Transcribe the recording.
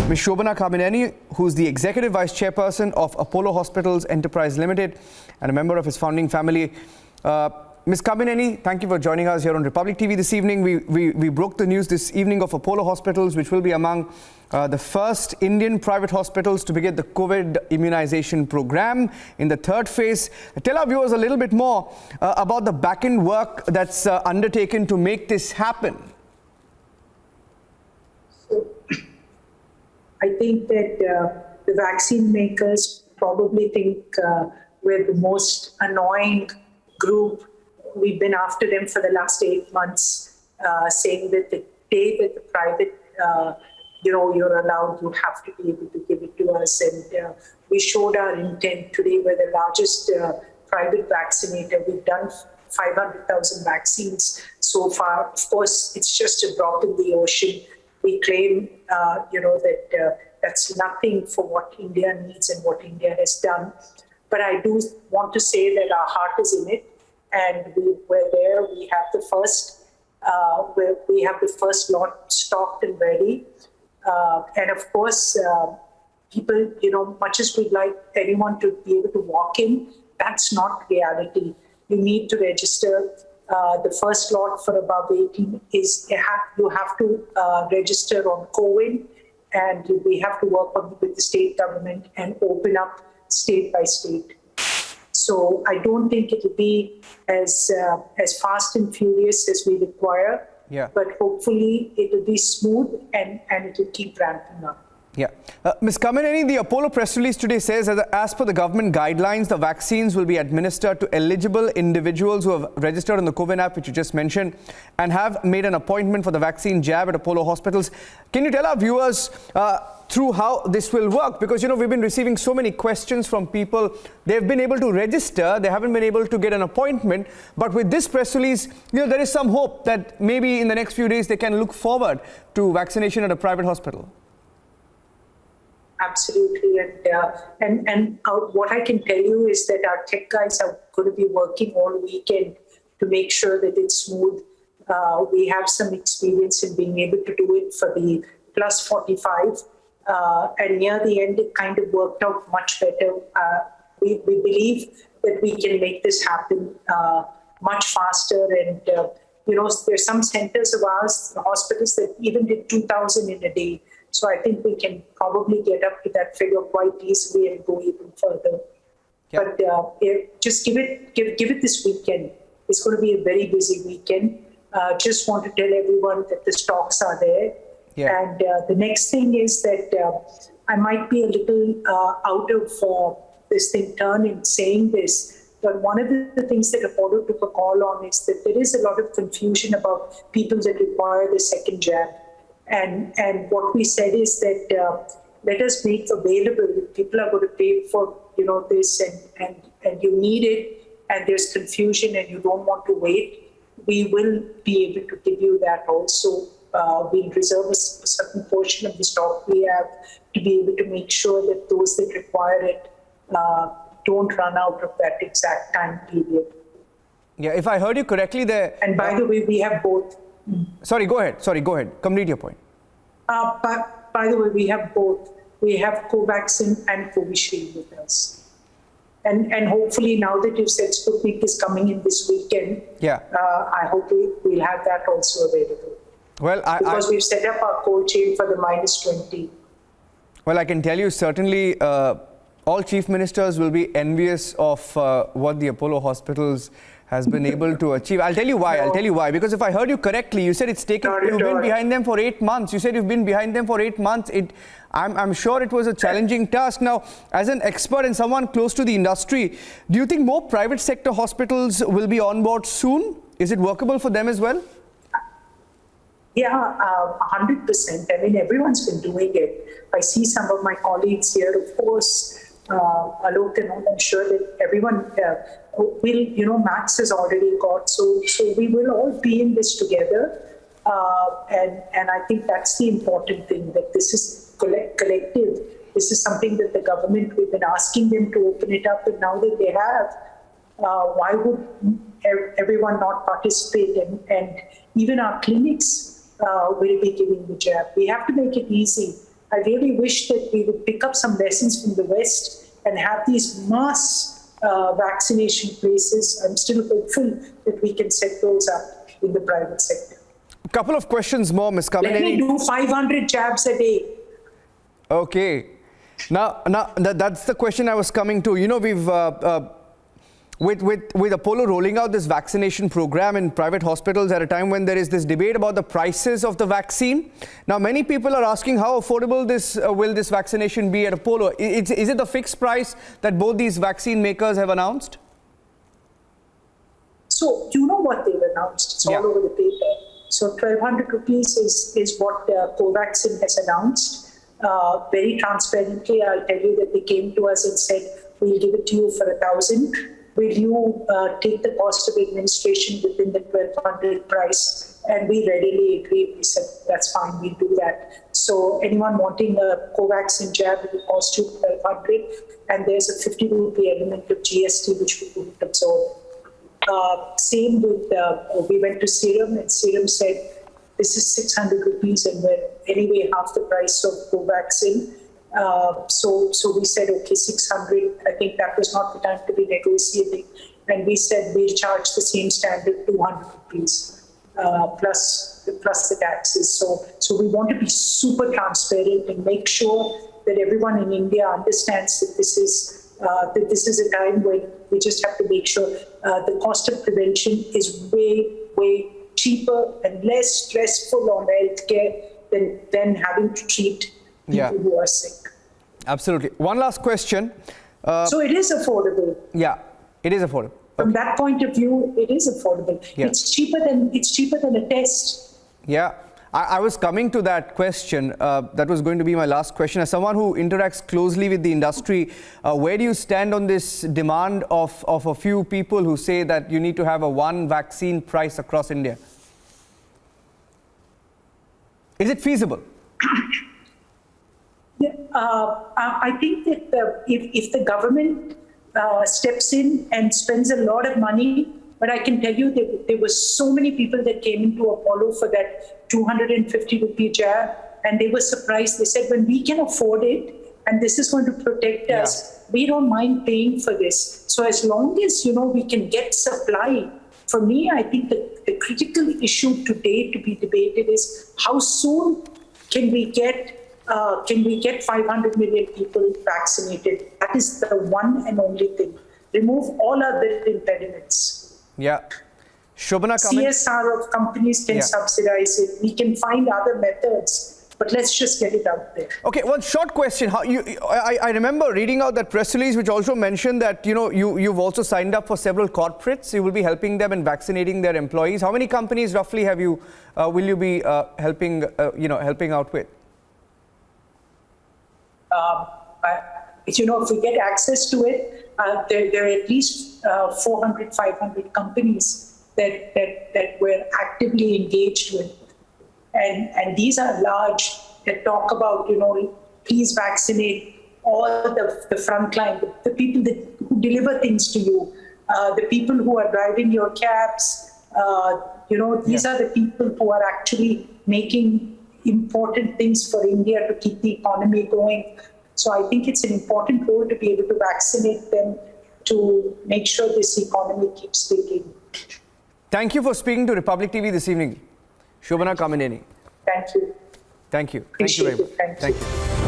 Ms. Shobana Kamineni, who's the Executive Vice Chairperson of Apollo Hospitals Enterprise Limited and a member of his founding family. Ms. Kamineni, thank you for joining us here on Republic TV this evening. We broke the news this evening of Apollo Hospitals, which will be among the first Indian private hospitals to begin the COVID immunization program in the third phase. Tell our viewers a little bit more about the back-end work that's undertaken to make this happen. I think that the vaccine makers probably think we're the most annoying group. We've been after them for the last 8 months, saying that the day that the private, you're allowed, you have to be able to give it to us. And we showed our intent. Today we're the largest private vaccinator. We've done 500,000 vaccines so far. Of course, it's just a drop in the ocean. We claim, that that's nothing for what India needs and what India has done. But I do want to say that our heart is in it, and we're there. We have the first lot stocked and ready. And of course, people, much as we'd like anyone to be able to walk in, that's not reality. You need to register. The first lot for above 18 is you have to register on COVID, and we have to work with the state government and open up state by state. So I don't think it will be as fast and furious as we require, but hopefully it will be smooth and it will keep ramping up. Yeah. Ms. Kamineni, the Apollo press release today says that as per the government guidelines, the vaccines will be administered to eligible individuals who have registered on the COVID app, which you just mentioned, and have made an appointment for the vaccine jab at Apollo hospitals. Can you tell our viewers through how this will work? Because, we've been receiving so many questions from people. They've been able to register. They haven't been able to get an appointment. But with this press release, there is some hope that maybe in the next few days they can look forward to vaccination at a private hospital. Absolutely, and what I can tell you is that our tech guys are going to be working all weekend to make sure that it's smooth. We have some experience in being able to do it for the plus 45, and near the end it kind of worked out much better. We believe that we can make this happen much faster, and there's some centers of ours, hospitals that even did 2,000 in a day. So I think we can probably get up to that figure quite easily and go even further. But just give it this weekend. It's going to be a very busy weekend. Just want to tell everyone that the stocks are there. And the next thing is that I might be a little out of this turn in saying this. But one of the things that Apollo took a call on is that there is a lot of confusion about people that require the second jab. And what we said is that let us make available. People are going to pay for this, and you need it, and there's confusion, and you don't want to wait. We will be able to give you that also. We'll reserve a certain portion of the stock we have to be able to make sure that those that require it don't run out of that exact time period. Yeah, if I heard you correctly there. And by the way, we have both. Sorry, go ahead. Complete your point. But by the way, we have both. We have Covaxin and Covishield with us. And hopefully now that you've said Sputnik is coming in this weekend, I hope we'll have that also available. Well, because we've set up our cold chain for the -20. Well, I can tell you certainly all chief ministers will be envious of what the Apollo hospitals has been able to achieve. I'll tell you why. Because if I heard you correctly, you said it's taken. You've been behind them for 8 months. You said you've been behind them for 8 months. I'm sure it was a challenging task. Now, as an expert and someone close to the industry, do you think more private sector hospitals will be on board soon? Is it workable for them as well? Yeah, 100%. I mean, everyone's been doing it. I see some of my colleagues here, of course. Alok and I'm sure that everyone will, Max has already got, so we will all be in this together. And I think that's the important thing, that this is collective. This is something that the government, we've been asking them to open it up, and now that they have, why would everyone not participate? And even our clinics will be giving the jab. We have to make it easy. I really wish that we would pick up some lessons from the West and have these mass vaccination places. I'm still hopeful that we can set those up in the private sector. A couple of questions more, Ms. Kamineni. Let me do 500 jabs a day. Okay. Now that's the question I was coming to. You know, we've with Apollo rolling out this vaccination program in private hospitals at a time when there is this debate about the prices of the vaccine. Now, many people are asking how affordable will this vaccination be at Apollo? Is it the fixed price that both these vaccine makers have announced? So you know what they've announced. It's all over the paper. So 1,200 rupees is what Covaxin has announced. Very transparently, I'll tell you that they came to us and said, we'll give it to you for 1,000. Will you take the cost of administration within the 1,200 price? And we readily agreed. We said, that's fine, we'll do that. So anyone wanting a Covaxin jab, it will cost you 1,200. And there's a 50 rupee element of GST, which we couldn't absorb. Same with, we went to Serum, and Serum said, this is 600 rupees, and we're anyway half the price of Covaxin. So we said, okay, 600. I think that was not the time to be negotiating. And we said, we'll charge the same standard 200 rupees plus the taxes. So we want to be super transparent and make sure that everyone in India understands that this is a time when we just have to make sure the cost of prevention is way cheaper and less stressful on healthcare than having to treat people who are sick. Absolutely. One last question. So it is affordable. Yeah, it is affordable. From that point of view, it is affordable. Yeah. It's cheaper than a test. Yeah. I was coming to that question. That was going to be my last question. As someone who interacts closely with the industry, where do you stand on this demand of a few people who say that you need to have a one vaccine price across India? Is it feasible? Yeah, I think that if the government steps in and spends a lot of money, but I can tell you that there were so many people that came into Apollo for that 250 rupee jab, and they were surprised. They said, when we can afford it, and this is going to protect us, we don't mind paying for this. So as long as, we can get supply, for me, I think the critical issue today to be debated is how soon can we get 500 million people vaccinated? That is the one and only thing. Remove all other impediments. Yeah. Shobana, CSR of companies can subsidize it. We can find other methods, but let's just get it out there. Okay, one short question. I remember reading out that press release which also mentioned that you've also signed up for several corporates. You will be helping them in vaccinating their employees. How many companies roughly will you be helping out with? If we get access to it, there are at least 400, 500 companies that we're actively engaged with. And these are large that talk about, please vaccinate all the frontline, the people who deliver things to you, the people who are driving your cabs. These are the people who are actually making important things for India to keep the economy going. So I think it's an important role to be able to vaccinate them to make sure this economy keeps ticking. Thank you for speaking to Republic TV this evening, Shobana Kamineni. Thank you. Thank you. Appreciate Thank you very much. Thank you.